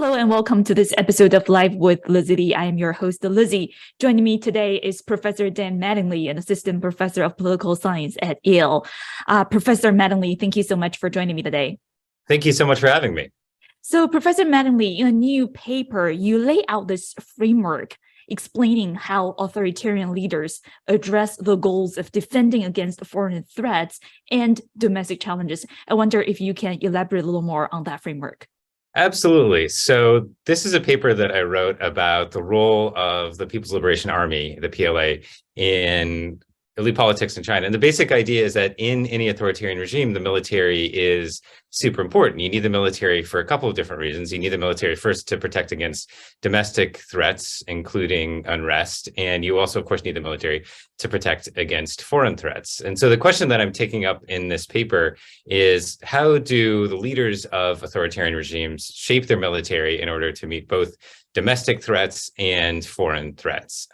Hello and welcome to this episode of Live with Lizzie. I am your host, Lizzie. Joining me today is Professor Dan Mattingly, an assistant professor of political science at Yale. Professor Mattingly, thank you so much for joining me today. Thank you so much for having me. So Professor Mattingly, in a new paper, you lay out this framework explaining how authoritarian leaders address the goals of defending against foreign threats and domestic challenges. I wonder if you can elaborate a little more on that framework. Absolutely. So this is a paper that I wrote about the role of the People's Liberation Army, the PLA, in elite politics in China. And the basic idea is that in any authoritarian regime, the military is super important. You need the military for a couple of different reasons. You need the military first to protect against domestic threats, including unrest. And you also, of course, need the military to protect against foreign threats. And so the question that I'm taking up in this paper is, how do the leaders of authoritarian regimes shape their military in order to meet both domestic threats and foreign threats?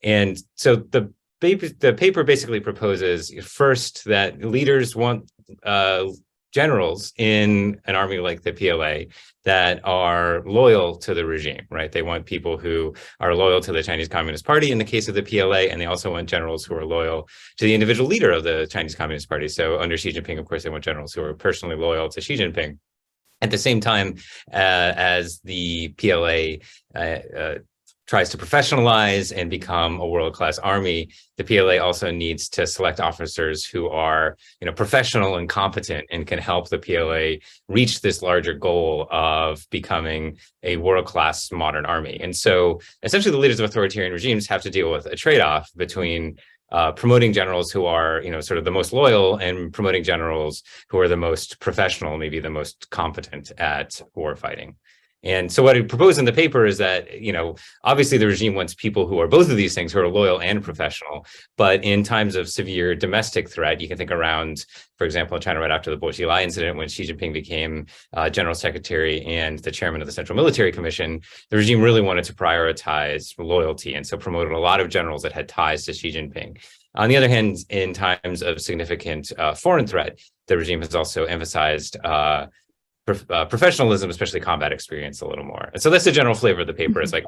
And so the paper basically proposes first that leaders want generals in an army like the PLA that are loyal to the regime, right? They want people who are loyal to the Chinese Communist Party in the case of the PLA, and they also want generals who are loyal to the individual leader of the Chinese Communist Party. So under Xi Jinping, of course, they want generals who are personally loyal to Xi Jinping. At the same time, as the PLA tries to professionalize and become a world-class army, the PLA also needs to select officers who are, professional and competent and can help the PLA reach this larger goal of becoming a world-class modern army. And so essentially the leaders of authoritarian regimes have to deal with a trade-off between promoting generals who are, sort of the most loyal and promoting generals who are the most professional, maybe the most competent at war fighting. And so what I propose in the paper is that, obviously the regime wants people who are both of these things, who are loyal and professional. But in times of severe domestic threat, you can think around, for example, in China right after the Bo Xilai incident, when Xi Jinping became general secretary and the chairman of the Central Military Commission, the regime really wanted to prioritize loyalty, and so promoted a lot of generals that had ties to Xi Jinping. On the other hand, in times of significant foreign threat, the regime has also emphasized professionalism, especially combat experience, a little more. And so that's the general flavor of the paper. It's like,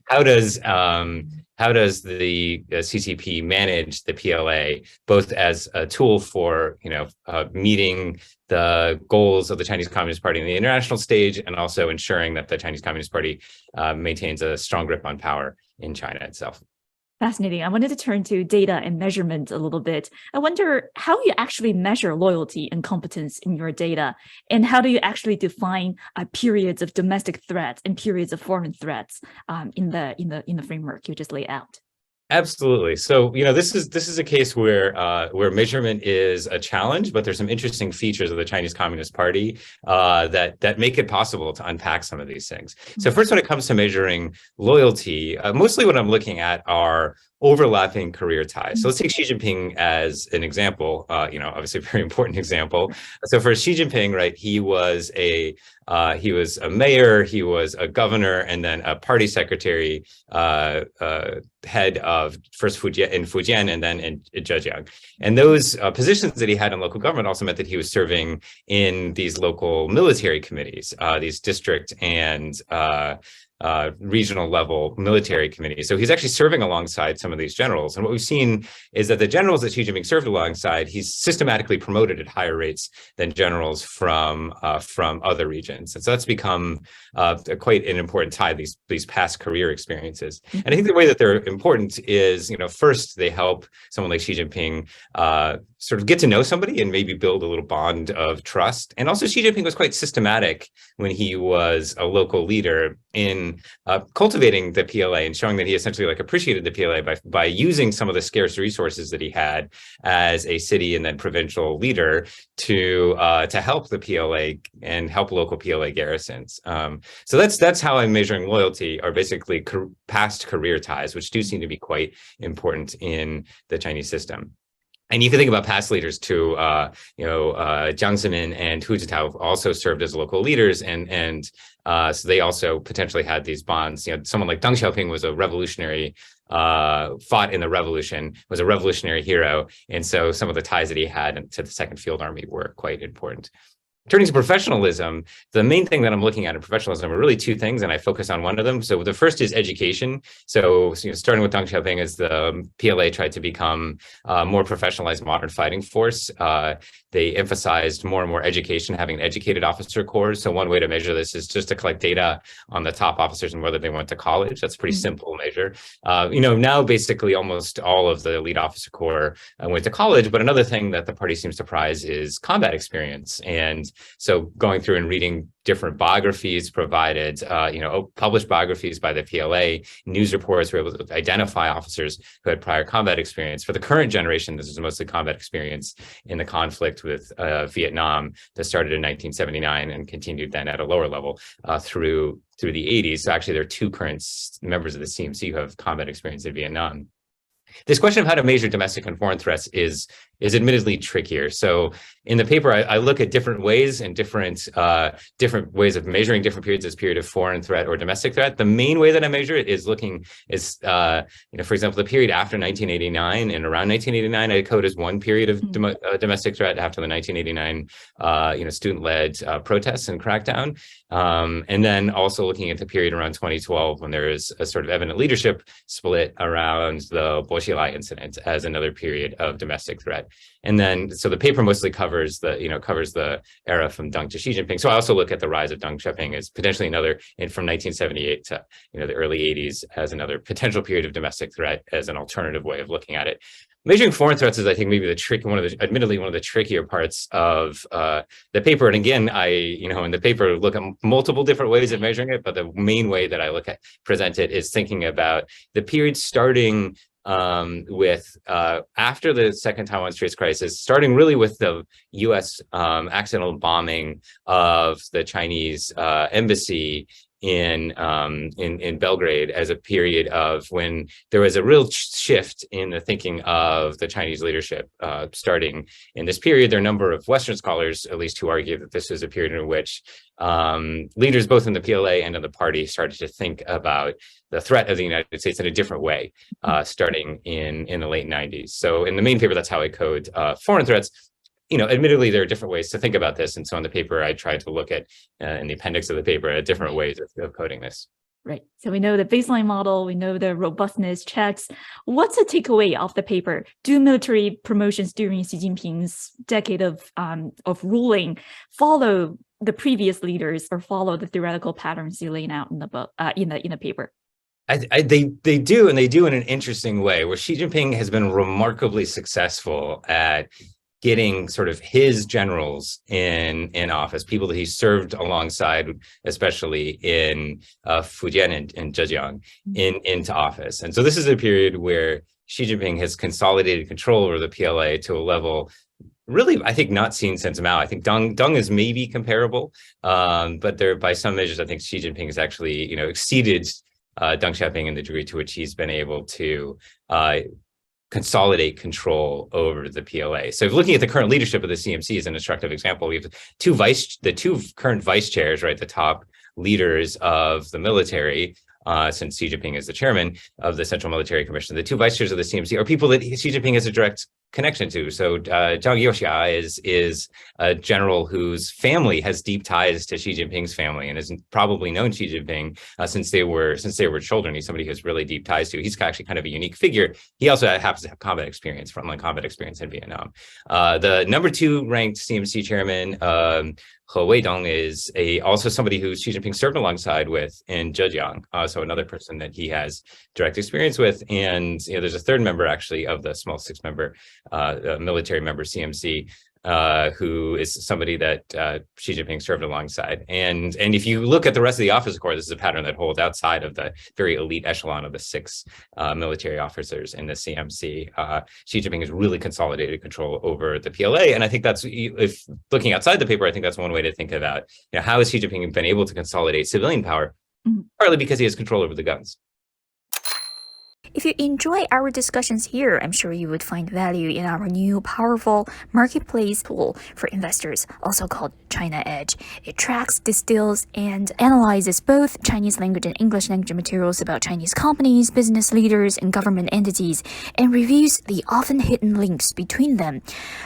how does the CCP manage the PLA, both as a tool for meeting the goals of the Chinese Communist Party in the international stage, and also ensuring that the Chinese Communist Party maintains a strong grip on power in China itself. Fascinating. I wanted to turn to data and measurement a little bit. I wonder how you actually measure loyalty and competence in your data, and how do you actually define periods of domestic threats and periods of foreign threats in the framework you just laid out? Absolutely. So, this is a case where measurement is a challenge, but there's some interesting features of the Chinese Communist Party that make it possible to unpack some of these things. So first, when it comes to measuring loyalty, mostly what I'm looking at are overlapping career ties. So let's take Xi Jinping as an example, obviously a very important example. So for Xi Jinping, right, he was a mayor, he was a governor, and then a party secretary, head of first Fujian and then in Zhejiang. And those positions that he had in local government also meant that he was serving in these local military committees, these district and regional level military committees. So he's actually serving alongside some of these generals. And what we've seen is that the generals that Xi Jinping served alongside, he's systematically promoted at higher rates than generals from other regions. And so that's become quite an important tie, these past career experiences. And I think the way that they're important is, first they help someone like Xi Jinping sort of get to know somebody and maybe build a little bond of trust. And also Xi Jinping was quite systematic when he was a local leader in cultivating the PLA and showing that he essentially appreciated the PLA by using some of the scarce resources that he had as a city and then provincial leader to help the PLA and help local PLA garrisons. So that's how I'm measuring loyalty, are basically past career ties, which do seem to be quite important in the Chinese system. And you can think about past leaders too. Jiang Zemin and Hu Jintao also served as local leaders, and so they also potentially had these bonds. Someone like Deng Xiaoping was a revolutionary, fought in the revolution, was a revolutionary hero, and so some of the ties that he had to the Second Field Army were quite important. Turning to professionalism, the main thing that I'm looking at in professionalism are really two things, and I focus on one of them. So the first is education. So starting with Deng Xiaoping, as the PLA tried to become a more professionalized modern fighting force, they emphasized more and more education, having an educated officer corps. So one way to measure this is just to collect data on the top officers and whether they went to college. That's a pretty simple measure. Now basically almost all of the elite officer corps went to college, but another thing that the party seems to prize is combat experience. And so going through and reading different biographies provided, published biographies by the PLA, news reports were able to identify officers who had prior combat experience. For the current generation, this is mostly combat experience in the conflict with Vietnam that started in 1979 and continued then at a lower level through the 80s. So actually, there are two current members of the CMC who have combat experience in Vietnam. This question of how to measure domestic and foreign threats is admittedly trickier. So in the paper, I look at different ways and different ways of measuring different periods as period of foreign threat or domestic threat. The main way that I measure it is for example, the period after 1989 and around 1989, I code as one period of domestic threat after the 1989, student-led protests and crackdown. And then also looking at the period around 2012 when there is a sort of evident leadership split around the Bo Xilai incident as another period of domestic threat. And then, so the paper mostly covers the era from Deng to Xi Jinping. So I also look at the rise of Deng Xiaoping as potentially another, and from 1978 to the early 80s as another potential period of domestic threat as an alternative way of looking at it. Measuring foreign threats is, I think, maybe admittedly one of the trickier parts of the paper. And again, in the paper look at multiple different ways of measuring it, but the main way that I present it is thinking about the period starting with after the second Taiwan Straits crisis, starting really with the U.S. Accidental bombing of the Chinese embassy in Belgrade as a period of when there was a real shift in the thinking of the Chinese leadership. Starting in this period, there are a number of Western scholars, at least, who argue that this is a period in which leaders both in the PLA and in the party started to think about the threat of the United States in a different way, starting in the late 90s. So in the main paper, that's how I code foreign threats. Admittedly, there are different ways to think about this. And so in the paper, I tried to look at, in the appendix of the paper, different ways of coding this. Right. So we know the baseline model, we know the robustness checks. What's the takeaway of the paper? Do military promotions during Xi Jinping's decade of ruling follow the previous leaders or follow the theoretical patterns you laid out in the book, in the paper? They do, and they do in an interesting way, where Xi Jinping has been remarkably successful at getting sort of his generals in office, people that he served alongside, especially in Fujian and Zhejiang, into office. And so this is a period where Xi Jinping has consolidated control over the PLA to a level really, I think, not seen since Mao. I think Deng is maybe comparable, but by some measures, I think Xi Jinping has actually, exceeded Deng Xiaoping in the degree to which he's been able to consolidate control over the PLA. So if looking at the current leadership of the CMC is an instructive example, we have the two current vice chairs, right, the top leaders of the military, since Xi Jinping is the chairman of the Central Military Commission. The two vice chairs of the CMC are people that Xi Jinping has a direct connection to. So Zhang Youxia is a general whose family has deep ties to Xi Jinping's family and has probably known Xi Jinping since they were children. He's somebody who has really deep ties to. He's actually kind of a unique figure. He also happens to have frontline combat experience in Vietnam. The number 2 ranked CMC chairman, He Weidong, is also somebody who Xi Jinping served alongside with in Zhejiang. So another person that he has direct experience with. And there's a third member actually of the small 6-member military member CMC, who is somebody that Xi Jinping served alongside. And if you look at the rest of the officer corps, this is a pattern that holds outside of the very elite echelon of the 6 military officers in the CMC. Xi Jinping has really consolidated control over the PLA. And I think that's, if looking outside the paper, I think that's one way to think about, how has Xi Jinping been able to consolidate civilian power? Partly because he has control over the guns. If you enjoy our discussions here, I'm sure you would find value in our new powerful marketplace tool for investors, also called China Edge. It tracks, distills, and analyzes both Chinese language and English language materials about Chinese companies, business leaders, and government entities, and reviews the often hidden links between them.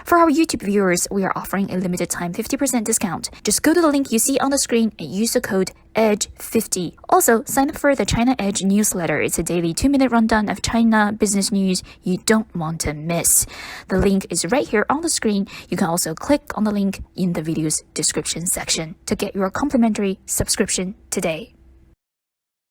For our YouTube viewers, we are offering a limited time 50% discount. Just go to the link you see on the screen and use the code EDGE50. Also, sign up for the China Edge newsletter. It's a daily 2-minute rundown of China business news you don't want to miss. The link is right here on the screen. You can also click on the link in the video's description section to get your complimentary subscription today.